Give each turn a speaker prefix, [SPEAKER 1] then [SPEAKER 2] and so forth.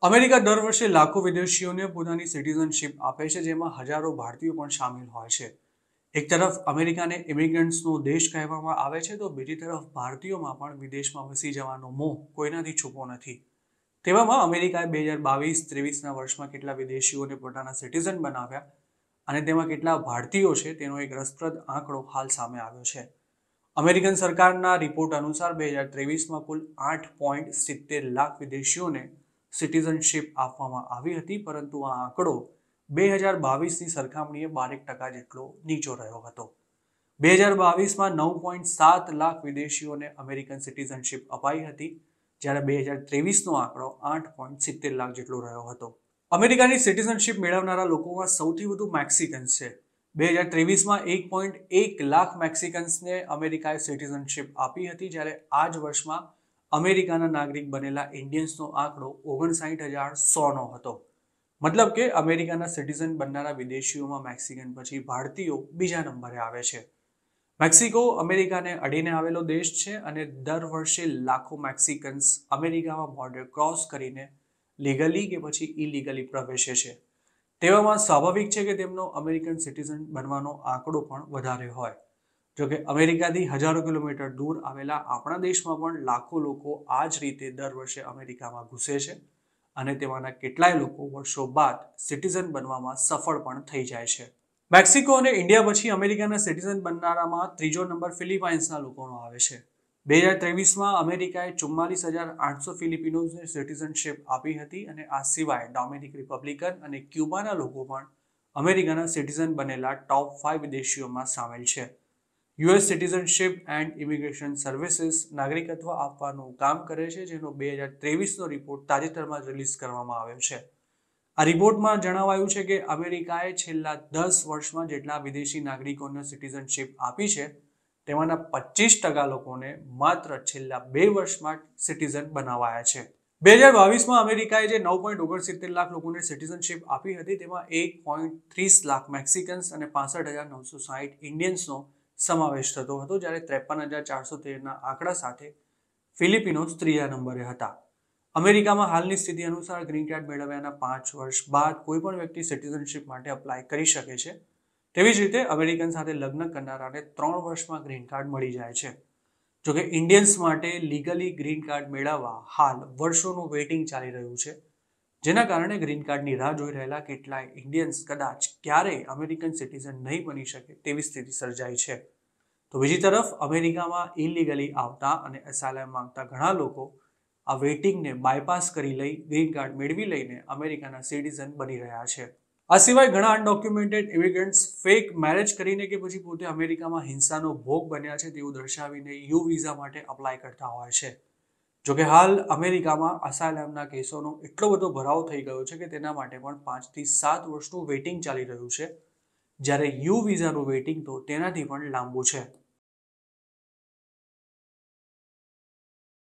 [SPEAKER 1] America દર વર્ષે લાખો વિદેશીઓને પોતાની સિટીઝનશિપ આપે છે, જેમાં હજારો ભારતીયો પણ સામેલ હોય છે. એક તરફ અમેરિકાને ઇમિગ્રન્ટ્સનો દેશ કહેવામાં આવે છે, તો બીજી તરફ ભારતીયોમાં પણ વિદેશમાં વસી જવાનો મોહ કોઈનાથી છૂપો નથી. તેવામાં અમેરિકાએ 2022-23ના વર્ષમાં કેટલા વિદેશીઓને પોતાના સિટીઝન બનાવ્યા અને તેમાં કેટલા ભારતીયો છે તેનો એક રસપ્રદ આંકડો હાલ સામે આવ્યો છે. અમેરિકન સરકારના રિપોર્ટ અનુસાર 2023માં કુલ 8.70 લાખ વિદેશીઓને સિટીઝનશિપ આપવામાં આવી હતી, પરંતુ આ આંકડો 2022ની સરખામણીએ 12% જેટલો નીચો રહ્યો હતો. 2022માં 9.7 લાખ વિદેશીઓને અમેરિકન સિટીઝનશિપ અપાઈ હતી, જ્યારે 2023નો આંકડો 8.70 લાખ જેટલો રહ્યો હતો. અમેરિકાની સિટીઝનશિપ મેળવનારા લોકોમાં સૌથી વધુ મેક્સિકન્સ છે. 2023માં 1.1 લાખ મેક્સિકન્સને અમેરિકાએ સિટીઝનશિપ આપી હતી, જ્યારે આ જ વર્ષમાં અમેરિકાના નાગરિક બનેલા ઇન્ડિયન્સનો આંકડો 59,100નો હતો. મતલબ કે અમેરિકાના સિટીઝન બનનારા વિદેશીઓમાં મેક્સિકન પછી ભારતીયો બીજા નંબરે આવે છે. મેક્સિકો અમેરિકાને અડીને આવેલો દેશ છે અને દર વર્ષે લાખો મેક્સિકન્સ અમેરિકામાં બોર્ડર ક્રોસ કરીને લીગલી કે પછી ઇલીગલી પ્રવેશે છે. તેવામાં સ્વાભાવિક છે કે તેમનો અમેરિકન સિટીઝન બનવાનો આંકડો પણ વધારે હોય. જોકે અમેરિકાથી હજારો કિલોમીટર દૂર આવેલા આપણા દેશમાં પણ લાખો લોકો આ જ રીતે દર વર્ષે અમેરિકામાં ઘૂસે છે અને તેમાંના કેટલાય લોકો વર્ષો બાદ સિટીઝન બનવામાં સફળ પણ થઈ જાય છે. મેક્સિકો અને ઇન્ડિયા પછી અમેરિકાના સિટીઝન બનનારામાં ત્રીજો નંબર ફિલિપાઇન્સના લોકોનો આવે છે. 2023માં અમેરિકાએ 44,800 ફિલિપિનોઝને સિટીઝનશિપ આપી હતી અને આ સિવાય ડોમિનિક રિપબ્લિકન અને ક્યુબાના લોકો પણ અમેરિકાના સિટીઝન બનેલા ટોપ 5 વિદેશીઓમાં સામેલ છે. US citizenship and immigration services નાગરિકત્વ આપવાનું કામ કરે છે, જેનો 2023નો રિપોર્ટ તાજેતરમાં રિલીઝ કરવામાં આવ્યો છે. આ રિપોર્ટમાં જણાવાયું છે કે અમેરિકાએ છેલ્લા 10 વર્ષમાં જેટલા વિદેશી નાગરિકોને સિટીઝનશિપ આપી છે, તેમાંના 25% લોકોને માત્ર છેલ્લા 2 વર્ષમાં સિટીઝન બનાવાયા છે. 2022માં અમેરિકાએ જે 9.69 લાખ લોકોને સિટીઝનશિપ આપી હતી, તેમાં 1.30 લાખ મેક્સિકન્સ અને 65,960 ઇન્ડિયન્સનો સમાવેશ થતો હતો, જ્યારે 53,413ના આંકડા સાથે ફિલિપિનોઝ ત્રીજા નંબરે હતા. અમેરિકામાં હાલની સ્થિતિ અનુસાર ગ્રીન કાર્ડ મેળવ્યાના 5 વર્ષ બાદ કોઈ પણ વ્યક્તિ સિટીઝનશિપ માટે અપ્લાય કરી શકે છે. તેવી જ રીતે અમેરિકન સાથે લગ્ન કરનારાને 3 વર્ષમાં ગ્રીન કાર્ડ મળી જાય છે. જોકે ઇન્ડિયન્સ માટે લીગલી ગ્રીન કાર્ડ મેળવવા હાલ વર્ષોનું વેઇટિંગ ચાલી રહ્યું છે, જેના કારણે ગ્રીન કાર્ડની રાહ જોઈ રહેલા કેટલાય ઇન્ડિયન્સ કદાચ ક્યારેય અમેરિકન સિટીઝન નહીં બની શકે તેવી સ્થિતિ સર્જાઈ છે. તો બીજી તરફ અમેરિકામાં ઇલીગલી આવતા અને એસાઇલમ માંગતા ઘણા લોકો આ વેઇટિંગને બાયપાસ કરી લઈ ગ્રીન કાર્ડ મેળવી લઈને અમેરિકાના સિટીઝન બની રહ્યા છે. આ સિવાય ઘણા અનડોક્યુમેન્ટેડ ઇમિગ્રન્ટ્સ ફેક મેરેજ કરીને કે પછી પોતે અમેરિકામાં હિંસાનો ભોગ બન્યા છે તેવું દર્શાવીને યુ વિઝા માટે અપ્લાય કરતા હોય છે. જોકે હાલ અમેરિકામાં અસાઇલમના કેસોનો એટલો બધો ભરાવો થઈ ગયો છે કે તેના માટે પણ 5 થી 7 વર્ષનું વેઇટિંગ ચાલી રહ્યું છે, જ્યારે યુ વિઝાનું વેઇટિંગ તો તેનાથી પણ લાંબુ છે.